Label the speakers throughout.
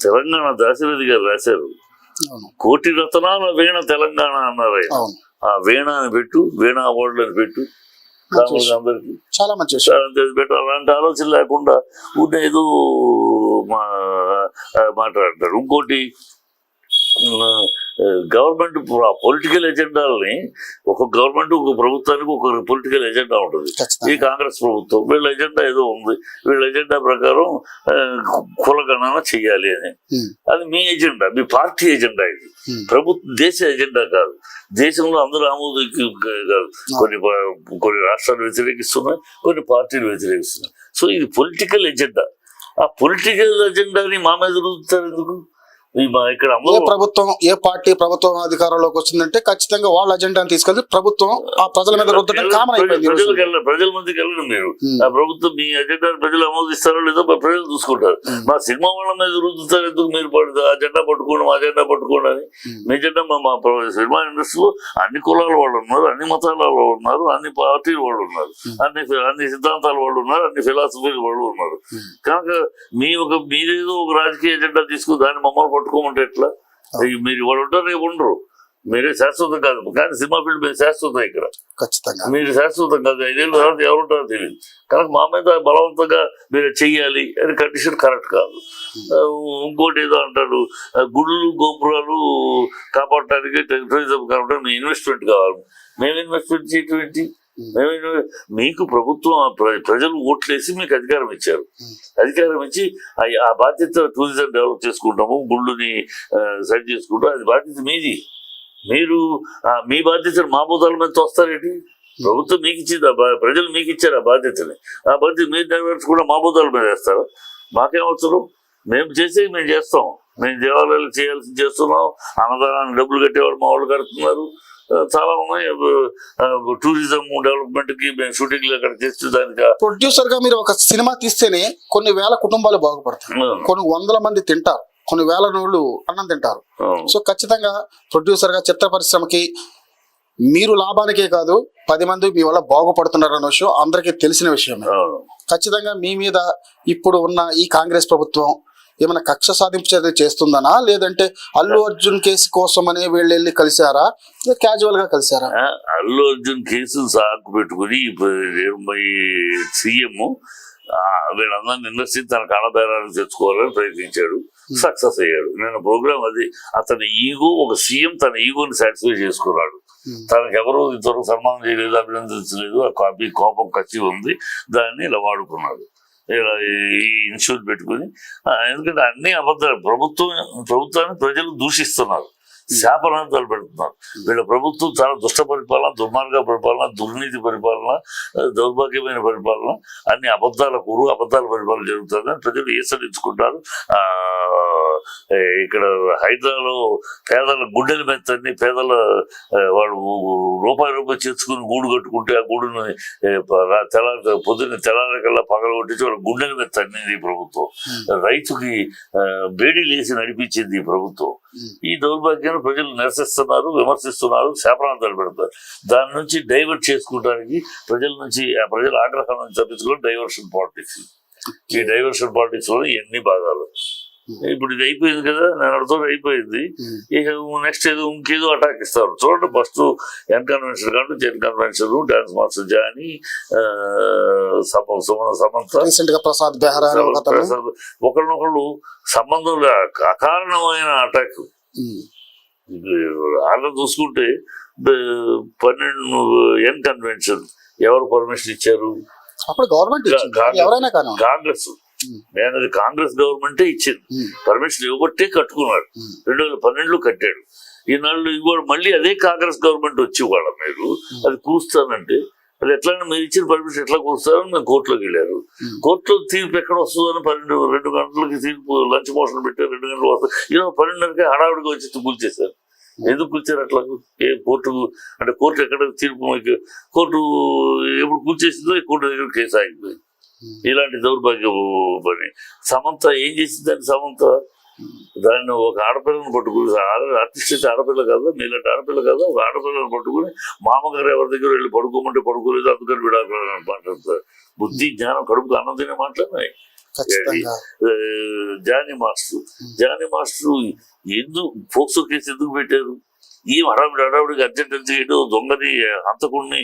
Speaker 1: తెలంగాణ దాశరథి గారు రాశారు, కోటి రతనాల వీణ తెలంగాణ అన్నారు ఆయన. ఆ వీణ అని పెట్టు, వీణ అవార్డులు అని పెట్టు, అందరికి
Speaker 2: చాలా మంచి
Speaker 1: పెట్టు. అలాంటి ఆలోచన లేకుండా ఏదో మాట్లాడతారు. ఇంకోటి గవర్నమెంట్ పొలిటికల్ ఎజెండాలని, ఒక గవర్నమెంట్ ఒక ప్రభుత్వానికి ఒక పొలిటికల్ ఎజెండా ఉంటుంది. ఈ కాంగ్రెస్ ప్రభుత్వం వీళ్ళ ఎజెండా ఏదో ఉంది, వీళ్ళ ఎజెండా ప్రకారం కులగణన చెయ్యాలి అని. అది మీ ఎజెండా, మీ పార్టీ ఎజెండా. ఇది దేశ ఎజెండా కాదు. దేశంలో అందరూ ఆమోదం కాదు. కొన్ని రాష్ట్రాలు వ్యతిరేకిస్తున్నాయి, కొన్ని పార్టీలు వ్యతిరేకిస్తున్నాయి. సో ఇది పొలిటికల్ ఎజెండా. ఆ పొలిటికల్ ఎజెండాని మా మీద రుద్దుతారు ఎందుకు? ఇక్కడ
Speaker 2: ప్రభుత్వం, ఏ పార్టీ ప్రభుత్వం అధికారంలోకి వచ్చిందంటే ఖచ్చితంగా వాళ్ళ అజెండాని తీసుకెళ్తే ప్రభుత్వం ఆ ప్రజల మీద రుద్దడం కామన్ అయిపోయింది.
Speaker 1: ప్రజల మధ్యకి వెళ్ళడం మీరు. ఆ ప్రభుత్వం మీ అజెండాని ప్రజలు ఆమోదిస్తారో లేదో ప్రజలు చూసుకుంటారు. మా సినిమా వాళ్ళ మీద రుద్దుతారు ఎందుకు? మీరు ఆ జెండా పట్టుకోండి, మా జెండా పట్టుకోండి అని. మీ జెండా మా సినిమా ఇండస్ట్రీలో అన్ని కులాల వాళ్ళు ఉన్నారు, అన్ని మతాల వాళ్ళు ఉన్నారు, అన్ని పార్టీల వాళ్ళు ఉన్నారు, అన్ని సిద్ధాంతాల వాళ్ళు ఉన్నారు, అన్ని ఫిలాసఫీల వాళ్ళు ఉన్నారు. కనుక మీరేదో ఒక రాజకీయ ఎజెండా తీసుకుని దాన్ని మమ్మల్ని పట్టుకోమంటే ఎట్లా? మీరు ఇవాళ ఉంటారు, రేపు ఉండరు. మీరే శాశ్వతం కాదు. కానీ సినిమా ఫీల్డ్ మీరు శాశ్వతం. ఇక్కడ
Speaker 2: ఖచ్చితంగా మీరు
Speaker 1: శాశ్వతం కాదు. 5 ఏళ్ళ తర్వాత ఎవరుంటారో తెలియదు. కనుక మా మీద బలవంతంగా మీరు చెయ్యాలి అని కండిషన్ కరెక్ట్ కాదు. ఇంకోటి ఏదో అంటాడు, గుళ్ళు గోపురాలు కాపాడటానికి టూరిజం కాపాడటానికి మీ ఇన్వెస్ట్మెంట్ కావాలి. మేము ఇన్వెస్ట్మెంట్ చేయటం ఏంటి? మీకు ప్రభుత్వం ప్రజలు ఓట్లేసి మీకు అధికారం ఇచ్చారు. అధికారం ఇచ్చి ఆ బాధ్యత టూరిజం డెవలప్ చేసుకుంటాము, గుళ్ళుని సెట్ చేసుకుంటాం, అది బాధ్యత మీది. మీరు మీ బాధ్యతను మా భూతాల మీద తోస్తారేంటి? ప్రభుత్వం మీకు ఇచ్చింది, ప్రజలు మీకు ఇచ్చారు ఆ బాధ్యతని. ఆ బాధ్యత మీరు నెరవేర్చకుండా మా భూతాల మీద వేస్తారు. మాకేమవసరం? మేము చేస్తాం. మేము దేవాలయాలు చేయాల్సి చేస్తున్నాం. అన్నదానానికి డబ్బులు కట్టేవాళ్ళు మా వాళ్ళు కడుతున్నారు. చాలా ఉన్నాయి. టూరిజం డెవలప్మెంట్ కి మేము షూటింగ్లు అక్కడ చేస్తూ దానికి
Speaker 2: ప్రొడ్యూసర్ గా మీరు ఒక సినిమా తీస్తేనే కొన్ని వేల కుటుంబాలు బాగుపడతాయి, కొన్ని వందల మంది తింటారు, కొన్ని వేల నోళ్ళు అన్నం తింటారు. సో ఖచ్చితంగా ప్రొడ్యూసర్ గా చిత్ర పరిశ్రమకి మీరు లాభానికే కాదు 10 మంది మీ వల్ల బాగుపడుతున్నారు అన్న విషయం అందరికీ తెలిసిన విషయమే. ఖచ్చితంగా మీ మీద ఇప్పుడు ఉన్న ఈ కాంగ్రెస్ ప్రభుత్వం ఏమైనా కక్ష సాధింపు చర్య చేస్తుందనా, లేదంటే అల్లు అర్జున్ కేసు కోసం అనే వీళ్ళు వెళ్ళి కలిసారా, క్యాజువల్ గా కలిసారా?
Speaker 1: అల్లు అర్జున్ కేసు సాకు పెట్టుకుని సీఎం వీళ్ళందరినీ ఇండస్ట్రీ తన కాళ్ళబేరాన్ని తెచ్చుకోవాలని ప్రయత్నించాడు, సక్సెస్ అయ్యాడు. నేను ప్రోగ్రామ్ అది. అతని ఈగో, ఒక సీఎం తన ఈగోని సాటిస్ఫై చేసుకున్నాడు. తనకు ఎవరు ఇంతవరకు సన్మానం చేయలేదు, అభినందించలేదు. ఆ కోపం కసి ఉంది, దాన్ని ఇలా వాడుకున్నాడు. ఇలా ఈ ఇన్స్టిట్యూట్ పెట్టుకుని. ఎందుకంటే అన్ని అబద్ధాలు. ప్రభుత్వాన్ని ప్రజలు దూషిస్తున్నారు, శాపనార్థాలు పెడుతున్నారు. వీళ్ళ ప్రభుత్వం చాలా దుష్ట పరిపాలన, దుర్మార్గ పరిపాలన, దుర్నీతి పరిపాలన, దౌర్భాగ్యమైన పరిపాలన, అన్ని అబద్ధాల పరిపాలన జరుగుతుందని ప్రజలు ఈసడించుకుంటారు. ఇక్కడ హైదరాబాద్లో పేదల గుండెల మెత్తని, పేదల వాళ్ళు రూపాయి చేర్చుకుని గూడు కట్టుకుంటే ఆ గూడుని పొద్దున్న తెల్లారకల్లా పగలగొట్టించి వాళ్ళ గుండెల మెత్తని ఈ ప్రభుత్వం. రైతుకి బేడీ లేసి నడిపించింది ఈ ప్రభుత్వం. ఈ దౌర్భాగ్యాన్ని ప్రజలు నిరసిస్తున్నారు, విమర్శిస్తున్నారు, శాపనార్థాలు పెడతారు. దాని నుంచి డైవర్ట్ చేసుకోవడానికి ప్రజల ఆగ్రహం నుంచి తప్పించుకోవడం డైవర్షన్ పాలిటిక్స్. ఈ డైవర్షన్ పాలిటిక్స్ వల్ల ఎన్ని భాగాలు. ఇప్పుడు ఇది అయిపోయింది కదా, నేను అర్థం అయిపోయింది. ఇక నెక్స్ట్ ఇంకేదో అటాక్ ఇస్తారు. చూడండి, ఫస్ట్ ఎన్ కన్వెన్షన్ కాదు, జెన్ convention, dance master Jani, Samantha,
Speaker 2: Prasad
Speaker 1: ఒకరినొకళ్ళు సంబంధం అకారణమైన అటాక్. అలా చూసుకుంటే 12 ఎన్ కన్వెన్షన్ ఎవరు పర్మిషన్ ఇచ్చారు?
Speaker 2: అప్పుడు గవర్నమెంట్,
Speaker 1: కాంగ్రెస్. నేను అది కాంగ్రెస్ గవర్నమెంటే ఇచ్చింది. పర్మిషన్ ఇవ్వబట్టే కట్టుకున్నాడు. 2012లో కట్టాడు. ఈనాళ్ళు ఇవ్వడు. మళ్ళీ అదే కాంగ్రెస్ గవర్నమెంట్ వచ్చి వాళ్ళ మీరు అది కూస్తానంటే అది ఎట్లా, మీరు ఇచ్చిన పర్మిషన్ ఎట్లా కూస్తారని మేము కోర్టులోకి వెళ్ళారు. కోర్టులో తీర్పు ఎక్కడ వస్తుందని 2 గంటలకి తీర్పు, లంచ్ మోషన్ పెట్టారు. 2 గంటలు వస్తుంది. 12:30కే హడావుడిగా వచ్చి కూల్చేశారు. ఎందుకు కూర్చారు అట్లా? కోర్టు అంటే కోర్టు ఎక్కడ తీర్పు, కోర్టు ఎప్పుడు కూల్చేసిందో కోర్టు దగ్గర కేసు ఆగిపోయింది. ఇలాంటి దౌర్భాగ్య పని. సమంత ఏం చేసిందని, సమంత దాన్ని ఒక ఆడపిల్లను పట్టుకుని, ఆర్టిస్ట్ అయితే ఆడపిల్ల కదా, మీలాంటి ఆడపిల్ల కదా, ఒక ఆడపిల్లను పట్టుకుని మామగారు ఎవరి దగ్గర వెళ్ళి పడుకోమంటే పడుకోలేదు, అందుకని విడాకులు మాట్లాడతారు. బుద్ధి జ్ఞానం కడుపుకు అన్నం తినే మాట్లాడినాయి.
Speaker 2: ఖచ్చితంగా.
Speaker 1: జానీ మాస్టర్ ఎందుకు ఫోక్సో కేసు ఎందుకు పెట్టారు? ఏం హడావిడికి అర్జెంట్ ఏదో దొంగని హంతకుడిని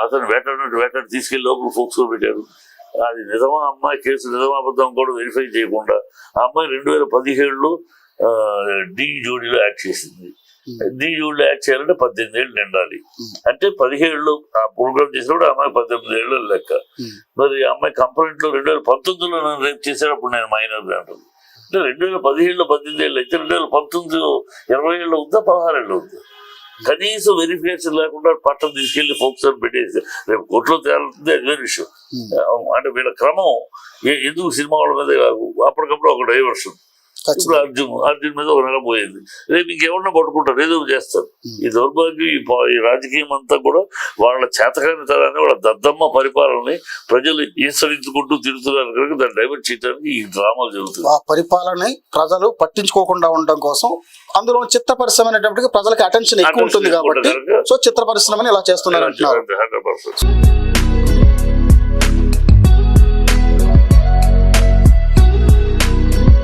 Speaker 1: అతను వేటాడి తీసుకెళ్లి లోపల ఫోక్సో పెట్టారు. అది నిజమా అమ్మాయి కేసు నిజమా అబద్ధం కూడా వెరిఫై చేయకుండా ఆ అమ్మాయి 2017లో డి జోడీలో యాక్ట్ చేసింది. డి జోడీలో యాక్ట్ చేయాలంటే 18 ఏళ్ళు నిండాలి. అంటే 17లో ఆ ప్రోగ్రామ్ చేసినప్పుడు ఆ అమ్మాయి 18 ఏళ్ళు లెక్క. మరి ఆ అమ్మాయి కంప్లైంట్ లో 2019లో నన్ను రేపు చేసేటప్పుడు నేను మైనర్ అంటాను. అంటే 2017లో 18 ఏళ్ళు అయితే 2019 20 ఏళ్ళు ఉందా 16 ఏళ్ళు ఉందా? కనీసం వెరిఫికేషన్ లేకుండా పట్టం తీసుకెళ్లి ఫోక్స్ పెట్టేసి రేపు కోర్టులో తేలుతుంది, అది వేరే విషయం. అంటే వీళ్ళ క్రమం ఎందుకు సినిమా వాళ్ళ మీద అప్పటికప్పుడు ఒక డైవర్షన్. ఇప్పుడు అర్జున్ మీద ఒక నెల పోయింది, రేపు ఇంకెవరన్నా పట్టుకుంటారు, ఏదో చేస్తారు. ఈ దౌర్భాగ్యం ఈ రాజకీయం అంతా కూడా వాళ్ళ చేతకాని తరాన్ని, వాళ్ళ దద్దమ్మ పరిపాలనని ప్రజలు ఈసరించుకుంటూ తిరుగుతున్నారు కనుక దాన్ని డైవర్ట్ చేయడానికి ఈ డ్రామాలు జరుగుతుంది.
Speaker 2: ఆ పరిపాలన ప్రజలు పట్టించుకోకుండా ఉండడం కోసం అందులో చిత్ర పరిశ్రమ అనేటప్పటికి ప్రజలకి అటెన్షన్ ఎక్కువ ఉంటుంది కాబట్టి సో చిత్ర పరిశ్రమని ఇలా చేస్తున్నారు అంటున్నారు.
Speaker 1: 100%.